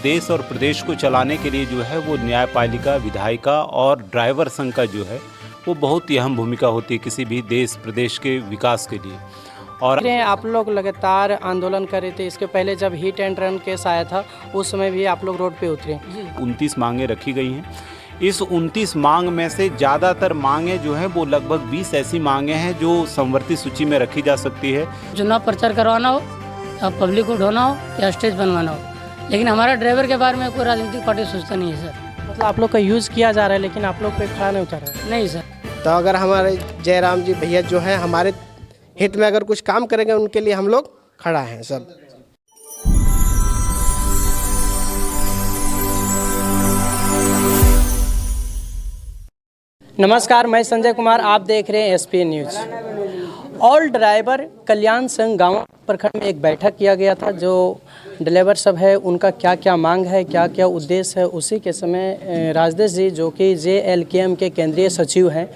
देश और प्रदेश को चलाने के लिए जो है वो न्यायपालिका, विधायिका और ड्राइवर संघ का जो है वो बहुत ही अहम भूमिका होती है किसी भी देश प्रदेश के विकास के लिए। और आप लोग लगातार आंदोलन कर रहे थे, इसके पहले जब हिट एंड रन केस आया था उस समय भी आप लोग रोड पे उतरे। 29 मांगें रखी गई हैं। इस 29 मांग में से ज़्यादातर मांगें जो हैं वो लगभग 20 ऐसी मांगें हैं जो संवर्ती सूची में रखी जा सकती है। चुनाव प्रचार करवाना हो या पब्लिक को ढोना हो या स्टेज बनवाना हो, लेकिन हमारा ड्राइवर के बारे में कोई राजनीतिक पार्टी सोचता नहीं है सर। मतलब आप लोग का यूज़ किया जा रहा है लेकिन आप लोग पे खड़ा नहीं उतर रहा है। नहीं सर। तो अगर हमारे जयराम जी भैया जो है हमारे हित में अगर कुछ काम करेंगे उनके लिए हम लोग खड़ा हैं सब। नमस्कार, मैं संजय कुमार, आप देख रहे हैं एसपी न्यूज़। ऑल ड्राइवर कल्याण संघ गाँव प्रखंड में एक बैठक किया गया था। जो ड्राइवर सब है उनका क्या क्या मांग है, क्या क्या उद्देश्य है, उसी के समय राजदेश जी जो कि JLKM के केंद्रीय सचिव हैं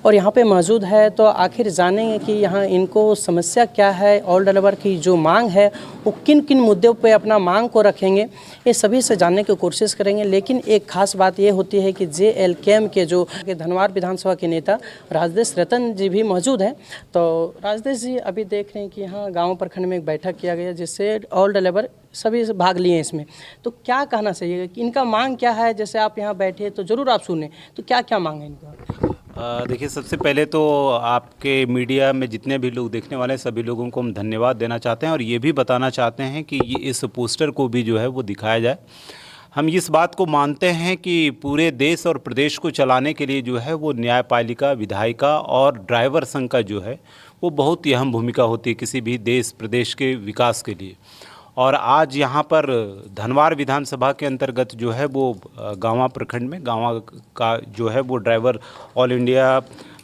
और यहाँ पे मौजूद है, तो आखिर जानेंगे कि यहाँ इनको समस्या क्या है, ऑल ड्राइवर की जो मांग है वो किन किन मुद्दों पे अपना मांग को रखेंगे, ये सभी से जानने की कोशिश करेंगे। लेकिन एक खास बात ये होती है कि JLKM के जो धनवार विधानसभा के नेता राजदेश रतन जी भी मौजूद हैं। तो राजदेश जी, अभी देख रहे हैं कि यहाँ गाँव प्रखंड में एक बैठक किया गया जिससे ऑल ड्राइवर सभी भाग लिए हैं इसमें, तो क्या कहना चाहिए कि इनका मांग क्या है? जैसे आप यहाँ बैठे तो ज़रूर आप सुने, तो क्या क्या मांग है इनका? देखिए, सबसे पहले तो आपके मीडिया में जितने भी लोग देखने वाले हैं सभी लोगों को हम धन्यवाद देना चाहते हैं और ये भी बताना चाहते हैं कि ये इस पोस्टर को भी जो है वो दिखाया जाए। हम इस बात को मानते हैं कि पूरे देश और प्रदेश को चलाने के लिए जो है वो न्यायपालिका, विधायिका और ड्राइवर संघ का जो है वो बहुत ही अहम भूमिका होती है किसी भी देश प्रदेश के विकास के लिए। और आज यहाँ पर धनवार विधानसभा के अंतर्गत जो है वो गाँवा प्रखंड में गाँवा का जो है वो ड्राइवर ऑल इंडिया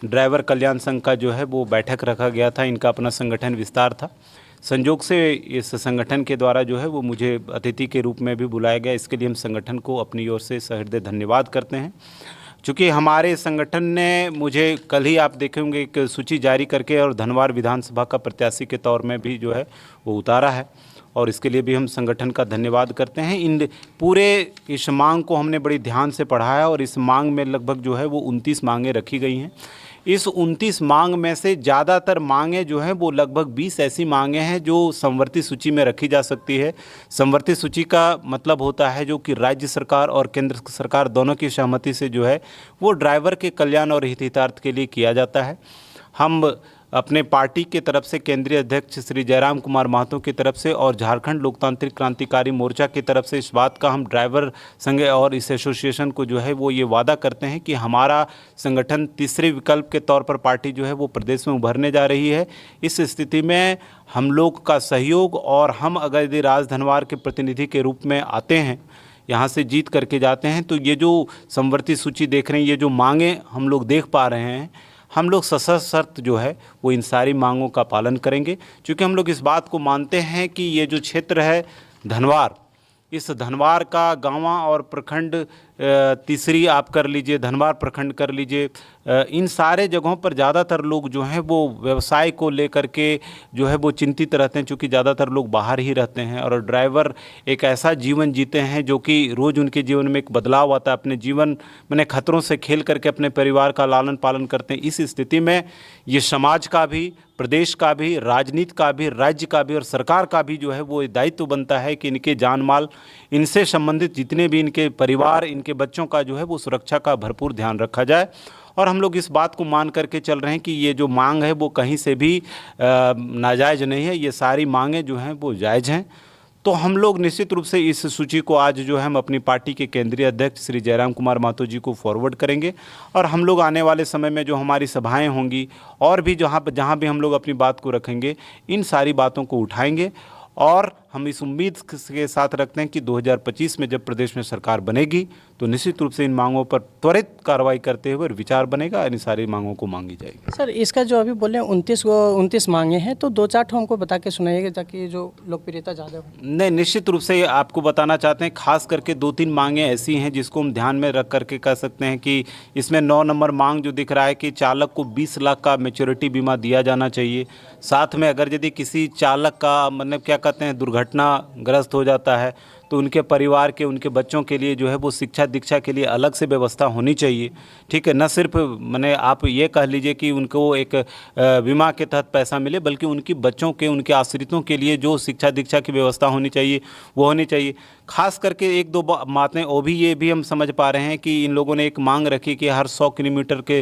ड्राइवर कल्याण संघ का जो है वो बैठक रखा गया था। इनका अपना संगठन विस्तार था। संयोग से इस संगठन के द्वारा जो है वो मुझे अतिथि के रूप में भी बुलाया गया। इसके लिए हम संगठन को अपनी ओर से सहृदय धन्यवाद करते हैं। चूँकि हमारे संगठन ने मुझे कल ही आप देखेंगे एक सूची जारी करके और धनवार विधानसभा का प्रत्याशी के तौर में भी जो है वो उतारा है और इसके लिए भी हम संगठन का धन्यवाद करते हैं। इन पूरे इस मांग को हमने बड़ी ध्यान से पढ़ा है और इस मांग में लगभग जो है वो 29 मांगें रखी गई हैं। इस 29 मांग में से ज़्यादातर मांगें जो हैं वो लगभग 20 ऐसी मांगें हैं जो संवर्ती सूची में रखी जा सकती है। संवर्ती सूची का मतलब होता है जो कि राज्य सरकार और केंद्र सरकार दोनों की सहमति से जो है वो ड्राइवर के कल्याण और हितार्थ के लिए किया जाता है। हम अपने पार्टी के तरफ से केंद्रीय अध्यक्ष श्री जयराम कुमार महतो की तरफ से और झारखंड लोकतांत्रिक क्रांतिकारी मोर्चा की तरफ से इस बात का हम ड्राइवर संघ और इस एसोसिएशन को जो है वो ये वादा करते हैं कि हमारा संगठन तीसरे विकल्प के तौर पर पार्टी जो है वो प्रदेश में उभरने जा रही है। इस स्थिति में हम लोग का सहयोग और हम अगर यदि राजधनवार के प्रतिनिधि के रूप में आते हैं, यहाँ से जीत करके जाते हैं, तो ये जो संवर्ती सूची देख रहे हैं, ये जो मांगें हम लोग देख पा रहे हैं, हम लोग सशर्त जो है वो इन सारी मांगों का पालन करेंगे। क्योंकि हम लोग इस बात को मानते हैं कि ये जो क्षेत्र है धनवार, इस धनवार का गाँवा और प्रखंड तीसरी आप कर लीजिए, धनवार प्रखंड कर लीजिए, इन सारे जगहों पर ज़्यादातर लोग जो हैं वो व्यवसाय को लेकर के जो है वो चिंतित रहते हैं। क्योंकि ज़्यादातर लोग बाहर ही रहते हैं और ड्राइवर एक ऐसा जीवन जीते हैं जो कि रोज़ उनके जीवन में एक बदलाव आता है। अपने जीवन में खतरों से खेल करके अपने परिवार का लालन पालन करते हैं। इस स्थिति में ये समाज का भी, प्रदेश का भी, राजनीति का भी, राज्य का भी और सरकार का भी जो है वो दायित्व बनता है कि इनके जान माल, इनसे संबंधित जितने भी इनके परिवार, इनके बच्चों का जो है वो सुरक्षा का भरपूर ध्यान रखा जाए। और हम लोग इस बात को मान करके चल रहे हैं कि ये जो मांग है वो कहीं से भी नाजायज़ नहीं है। ये सारी मांगें जो हैं वो जायज़ हैं। तो हम लोग निश्चित रूप से इस सूची को आज जो है हम अपनी पार्टी के केंद्रीय अध्यक्ष श्री जयराम कुमार महतो जी को फॉरवर्ड करेंगे और हम लोग आने वाले समय में जो हमारी सभाएं होंगी और भी जहां भी हम लोग अपनी बात को रखेंगे, इन सारी बातों को उठाएंगे। और हम इस उम्मीद के साथ रखते हैं कि 2025 में जब प्रदेश में सरकार बनेगी तो निश्चित रूप से इन मांगों पर त्वरित कार्रवाई करते हुए विचार बनेगा और इन सारी मांगों को मांगी जाएगी। सर, इसका जो अभी बोले 29 मांगे हैं, तो 2-4 ठो हमको बता के सुनाइएगा ताकि जो लोकप्रियता ज़्यादा हो। नहीं, निश्चित रूप से आपको बताना चाहते हैं। खास करके 2-3 मांगें ऐसी हैं जिसको हम ध्यान में रख करके कह सकते हैं कि इसमें 9 नंबर मांग जो दिख रहा है कि चालक को 20 लाख का मैच्योरिटी बीमा दिया जाना चाहिए। साथ में अगर यदि किसी चालक का मतलब क्या कहते हैं दुर्घटनाग्रस्त हो जाता है तो उनके परिवार के, उनके बच्चों के लिए जो है वो शिक्षा दीक्षा के लिए अलग से व्यवस्था होनी चाहिए। ठीक है, न सिर्फ मैंने आप ये कह लीजिए कि उनको एक बीमा के तहत पैसा मिले, बल्कि उनकी बच्चों के, उनके आश्रितों के लिए जो शिक्षा दीक्षा की व्यवस्था होनी चाहिए वो होनी चाहिए। खास करके एक दो बातें वो भी, ये भी हम समझ पा रहे हैं कि इन लोगों ने एक मांग रखी कि हर 100 किलोमीटर के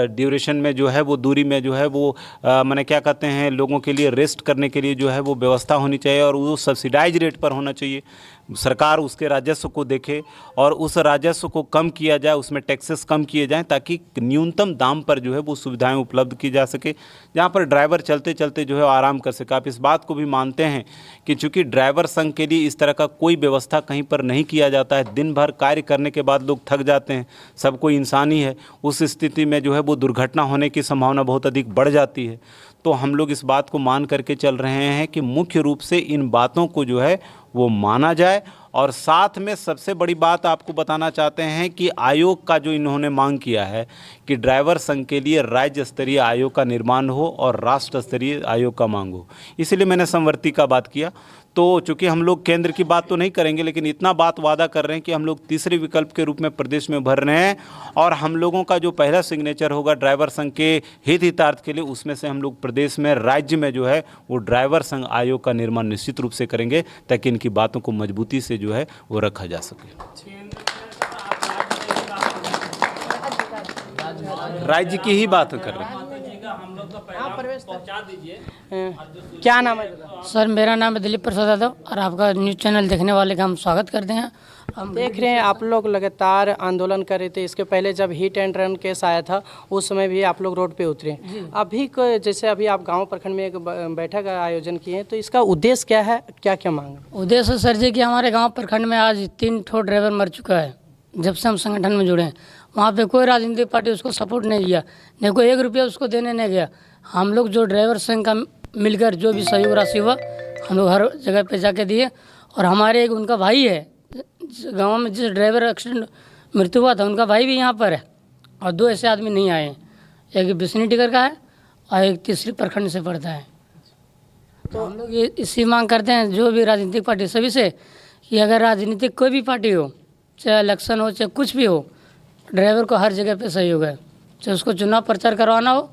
ड्यूरेशन में जो है वो दूरी में जो है वो मैंने क्या कहते हैं, लोगों के लिए रेस्ट करने के लिए जो है वो व्यवस्था होनी चाहिए और वो सब्सिडाइज रेट पर होना चाहिए। सरकार उसके राजस्व को देखे और उस राजस्व को कम किया जाए, उसमें टैक्सेस कम किए जाएं ताकि न्यूनतम दाम पर जो है वो सुविधाएं उपलब्ध की जा सके, जहां पर ड्राइवर चलते चलते जो है आराम कर सके। आप इस बात को भी मानते हैं कि चूंकि ड्राइवर संघ के लिए इस तरह का कोई व्यवस्था कहीं पर नहीं किया जाता है, दिन भर कार्य करने के बाद लोग थक जाते हैं, सब कोई इंसान ही है, उस स्थिति में जो है वो दुर्घटना होने की संभावना बहुत अधिक बढ़ जाती है। तो हम लोग इस बात को मान करके चल रहे हैं कि मुख्य रूप से इन बातों को जो है वो माना जाए। और साथ में सबसे बड़ी बात आपको बताना चाहते हैं कि आयोग का जो इन्होंने मांग किया है कि ड्राइवर संघ के लिए राज्य स्तरीय आयोग का निर्माण हो और राष्ट्र स्तरीय आयोग का मांग हो, इसलिए मैंने समवर्ती का बात किया। तो चूंकि हम लोग केंद्र की बात तो नहीं करेंगे, लेकिन इतना बात वादा कर रहे हैं कि हम लोग तीसरे विकल्प के रूप में प्रदेश में भर रहे हैं और हम लोगों का जो पहला सिग्नेचर होगा ड्राइवर संघ के हितार्थ के लिए, उसमें से हम लोग प्रदेश में, राज्य में जो है वो ड्राइवर संघ आयोग का निर्माण निश्चित रूप से करेंगे ताकि इनकी बातों को मजबूती से जो है वो रखा जा सके। राज्य की ही बात कर रहे हैं। क्या नाम है? सर मेरा नाम है दिलीप प्रसाद यादव और आपका न्यूज़ चैनल देखने वाले का हम स्वागत करते हैं। हम देख रहे हैं आप लोग लगातार आंदोलन कर रहे थे। इसके पहले जब हिट एंड रन केस आया था उस समय भी आप लोग रोड पे उतरे। अभी जैसे अभी आप गांव प्रखंड में एक बैठक का आयोजन किए हैं, तो इसका उद्देश्य क्या है, क्या क्या मांग है? उद्देश्य सर जी कि हमारे गांव प्रखंड में आज 3 ठो ड्राइवर मर चुका है जब से हम संगठन में जुड़े हैं। वहाँ पे कोई राजनीतिक पार्टी उसको सपोर्ट नहीं किया, नहीं कोई 1 रुपया उसको देने नहीं गया। हम लोग जो ड्राइवर संघ का मिलकर जो भी सहयोग राशि हुआ हम लोग हर जगह पे जाके दिए। और हमारे एक उनका भाई है गांव में, जिस ड्राइवर एक्सीडेंट मृत्यु हुआ था उनका भाई भी यहाँ पर है और 2 ऐसे आदमी नहीं आए हैं, एक बिस्नी टिकर का है और एक तीसरी प्रखंड से पड़ता है। तो हम लोग ये इसी मांग करते हैं जो भी राजनीतिक पार्टी सभी से कि अगर राजनीतिक कोई भी पार्टी हो, चाहे इलेक्शन हो चाहे कुछ भी हो, ड्राइवर को हर जगह पे सहयोग है, चाहे उसको चुनाव प्रचार करवाना हो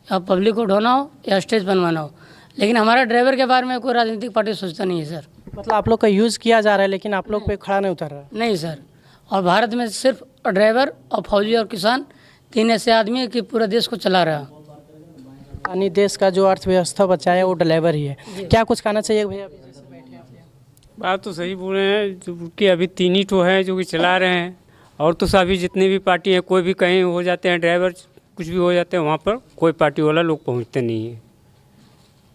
या पब्लिक को ढोना हो या स्टेज बनवाना हो। लेकिन हमारा ड्राइवर के बारे में कोई राजनीतिक पार्टी सोचता नहीं है सर। मतलब आप लोग का यूज़ किया जा रहा है लेकिन आप लोग पे खड़ा नहीं उतर रहा है? नहीं सर, और भारत में सिर्फ ड्राइवर और फौजी और किसान 3 ऐसे आदमी है कि पूरा देश को चला रहा है। यानी देश का जो अर्थव्यवस्था बचाया वो ड्राइवर ही है। क्या कुछ कहना चाहिए भैया? बात तो सही बोल रहे हैं, जो कि अभी 3 ही तो है जो कि चला रहे हैं, और तो सभी जितनी भी पार्टी है, कोई भी कहीं हो जाते हैं ड्राइवर, कुछ भी हो जाते हैं, वहाँ पर कोई पार्टी वाला लोग पहुँचते नहीं है।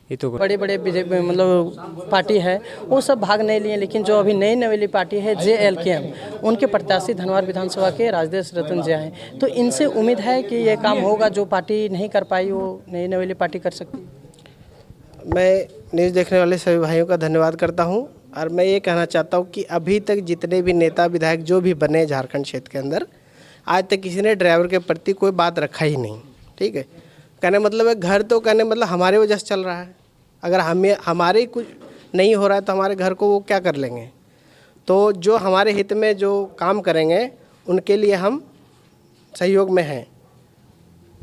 ये तो बड़े बड़े बीजेपी मतलब पार्टी है वो सब भाग नहीं लिए, लेकिन जो अभी नई नवेली पार्टी है JLKM, उनके प्रत्याशी धनवार विधानसभा के राजदेश रतन जी हैं। तो इनसे उम्मीद है कि ये काम होगा, जो पार्टी नहीं कर पाई वो नई नवेली पार्टी कर सकती है। मैं न्यूज़ देखने वाले सभी भाइयों का धन्यवाद करता हूं और मैं ये कहना चाहता हूं कि अभी तक जितने भी नेता विधायक जो भी बने झारखंड क्षेत्र के अंदर, आज तक किसी ने ड्राइवर के प्रति कोई बात रखा ही नहीं। ठीक है, कहने मतलब है घर तो कहने मतलब हमारे वजह से चल रहा है। अगर हमारे कुछ नहीं हो रहा है तो हमारे घर को वो क्या कर लेंगे। तो जो हमारे हित में जो काम करेंगे उनके लिए हम सहयोग में हैं।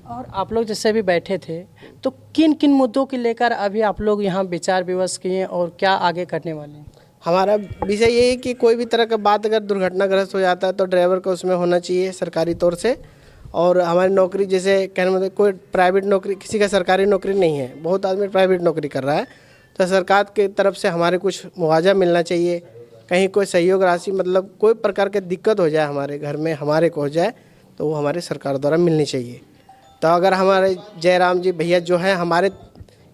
और आप लोग जैसे अभी बैठे थे तो किन किन मुद्दों को लेकर अभी आप लोग यहाँ विचार विमर्श किए और क्या आगे करने वाले हैं? हमारा विषय ये है कि कोई भी तरह का बात अगर दुर्घटनाग्रस्त हो जाता है तो ड्राइवर को उसमें होना चाहिए सरकारी तौर से। और हमारी नौकरी जैसे कहने मतलब कोई प्राइवेट नौकरी, किसी का सरकारी नौकरी नहीं है, बहुत आदमी प्राइवेट नौकरी कर रहा है, तो सरकार की तरफ से हमारे कुछ मुआवजा मिलना चाहिए। कहीं कोई सहयोग राशि मतलब कोई प्रकार की दिक्कत हो जाए हमारे घर में, हमारे को हो जाए, तो वो हमारे सरकार द्वारा मिलनी चाहिए। तो अगर हमारे जयराम जी भैया जो हैं हमारे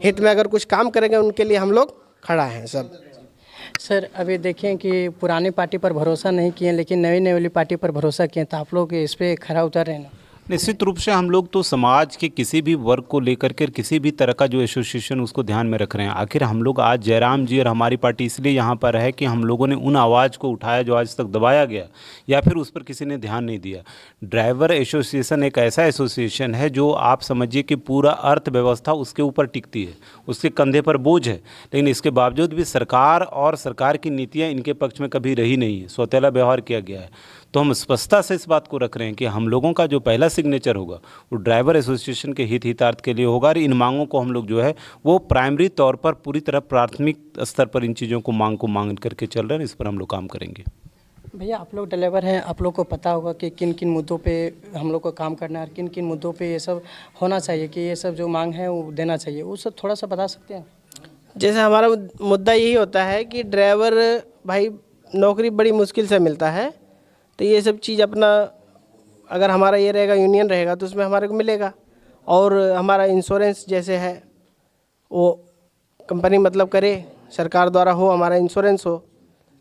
हित में अगर कुछ काम करेंगे उनके लिए हम लोग खड़ा हैं सब। सर अभी देखें कि पुरानी पार्टी पर भरोसा नहीं किए लेकिन नई नवेली पार्टी पर भरोसा किए, तो आप लोग इस पर खरा उतर रहे हैं ना? निश्चित रूप से हम लोग तो समाज के किसी भी वर्ग को लेकर के किसी भी तरह का जो एसोसिएशन उसको ध्यान में रख रहे हैं। आखिर हम लोग आज जयराम जी और हमारी पार्टी इसलिए यहाँ पर है कि हम लोगों ने उन आवाज़ को उठाया जो आज तक दबाया गया या फिर उस पर किसी ने ध्यान नहीं दिया। ड्राइवर एसोसिएशन एक ऐसा एसोसिएशन है जो आप समझिए कि पूरा अर्थव्यवस्था उसके ऊपर टिकती है, उसके कंधे पर बोझ है, लेकिन इसके बावजूद भी सरकार और सरकार की नीतियाँ इनके पक्ष में कभी रही नहीं है, सौतेला व्यवहार किया गया है। तो हम स्पष्टता से इस बात को रख रहे हैं कि हम लोगों का जो पहला सिग्नेचर होगा वो ड्राइवर एसोसिएशन के हितार्थ के लिए होगा और इन मांगों को हम लोग जो है वो प्राइमरी तौर पर पूरी तरह प्राथमिक स्तर पर इन चीज़ों को मांग करके चल रहे हैं। इस पर हम लोग काम करेंगे। भैया आप लोग ड्राइवर हैं, आप लोग को पता होगा कि किन किन मुद्दों पे हम लोग को काम करना है और किन किन मुद्दों पे ये सब होना चाहिए कि ये सब जो मांग है वो देना चाहिए, वो सब थोड़ा सा बता सकते हैं? जैसे हमारा मुद्दा यही होता है कि ड्राइवर भाई नौकरी बड़ी मुश्किल से मिलता है, तो ये सब चीज़ अपना अगर हमारा ये रहेगा यूनियन रहेगा तो उसमें हमारे को मिलेगा। और हमारा इंश्योरेंस जैसे है वो कंपनी मतलब करे, सरकार द्वारा हो, हमारा इंश्योरेंस हो,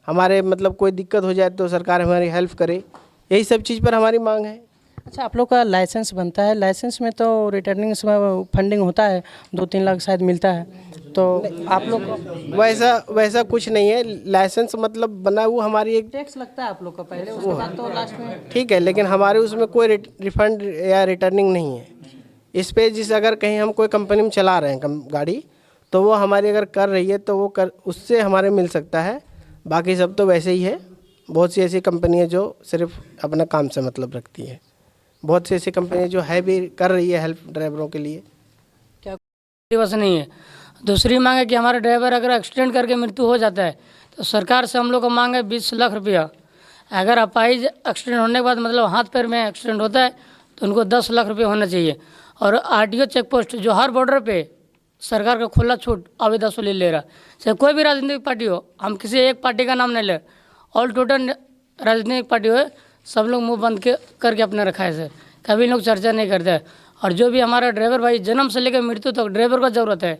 हमारे मतलब कोई दिक्कत हो जाए तो सरकार हमारी हेल्प करे, यही सब चीज़ पर हमारी मांग है। अच्छा, आप लोग का लाइसेंस बनता है, लाइसेंस में तो रिटर्निंग में फंडिंग होता है, 2-3 लाख शायद मिलता है, तो आप लोग को वैसा कुछ नहीं है। लाइसेंस मतलब बना वो हमारी एक टैक्स लगता है आप लोग का पहले, उसके बाद तो लास्ट में ठीक है, लेकिन हमारे उसमें कोई रिफंड या रिटर्निंग नहीं है। इस पे जिस अगर कहीं हम कोई कंपनी में चला रहे हैं गाड़ी तो वो हमारी अगर कर रही है तो वो कर उससे हमारे मिल सकता है, बाकी सब तो वैसे ही है। बहुत सी ऐसी कंपनी है जो सिर्फ अपना काम से मतलब रखती है, बहुत सी ऐसी कंपनी जो है भी कर रही है हेल्प ड्राइवरों के लिए। क्या बस नहीं है। दूसरी मांग है कि हमारे ड्राइवर अगर एक्सीडेंट करके मृत्यु हो जाता है तो सरकार से हम लोग को मांग है 20 लाख रुपया। अगर अपाहिज एक्सीडेंट होने के बाद मतलब हाथ पैर में एक्सीडेंट होता है तो उनको 10 लाख रुपये होना चाहिए। और आरटीओ चेक पोस्ट जो हर बॉर्डर पे सरकार का खुला छूट आवेदन वसूली ले रहा है, चाहे कोई भी राजनीतिक पार्टी हो, हम किसी एक पार्टी का नाम नहीं ले, ऑल टोटल राजनीतिक पार्टी हो, सब लोग मुंह बंद करके अपने रखा है सर, कभी लोग चर्चा नहीं करते हैं। और जो भी हमारा ड्राइवर भाई जन्म से लेकर मृत्यु तक ड्राइवर का ज़रूरत है,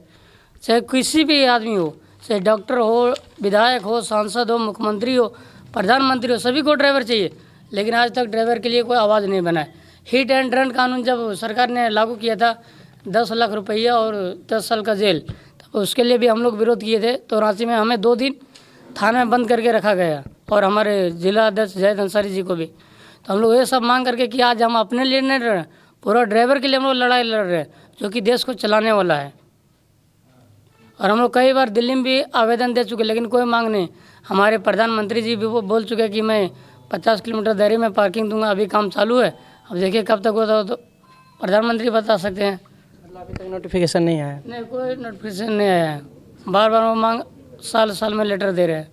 चाहे किसी भी आदमी हो, चाहे डॉक्टर हो, विधायक हो, सांसद हो, मुख्यमंत्री हो, प्रधानमंत्री हो, सभी को ड्राइवर चाहिए। लेकिन आज तक ड्राइवर के लिए कोई आवाज़ नहीं बना है। हिट एंड रन कानून जब सरकार ने लागू किया था 10 लाख रुपया और 10 साल का जेल, तो उसके लिए भी हम लोग विरोध किए थे। तो रांची में हमें 2 दिन थाने में बंद करके रखा गया और हमारे जिला अध्यक्ष जैद अंसारी जी को भी। तो हम लोग ये सब मांग करके कि आज हम अपने लिए नहीं लड़ रहे, पूरा ड्राइवर के लिए हम लोग लड़ाई लड़ रहे हैं जो कि देश को चलाने वाला है। और हम लोग कई बार दिल्ली में भी आवेदन दे चुके, लेकिन कोई मांग नहीं। हमारे प्रधानमंत्री जी भी वो बोल चुके कि मैं 50 किलोमीटर दायरे में पार्किंग दूंगा, अभी काम चालू है, अब देखिए कब तक होता हो तो प्रधानमंत्री बता सकते हैं। मतलब अभी तक नोटिफिकेशन नहीं आया? नहीं, कोई नोटिफिकेशन नहीं आया है। बार बार वो मांग साल में लेटर दे रहे हैं।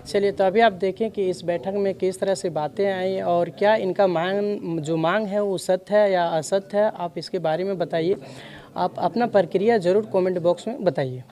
चलिए, तो अभी आप देखें कि इस बैठक में किस तरह से बातें आई और क्या इनका मांग है वो सत्य है या असत्य है, आप इसके बारे में बताइए। आप अपना प्रक्रिया ज़रूर कमेंट बॉक्स में बताइए।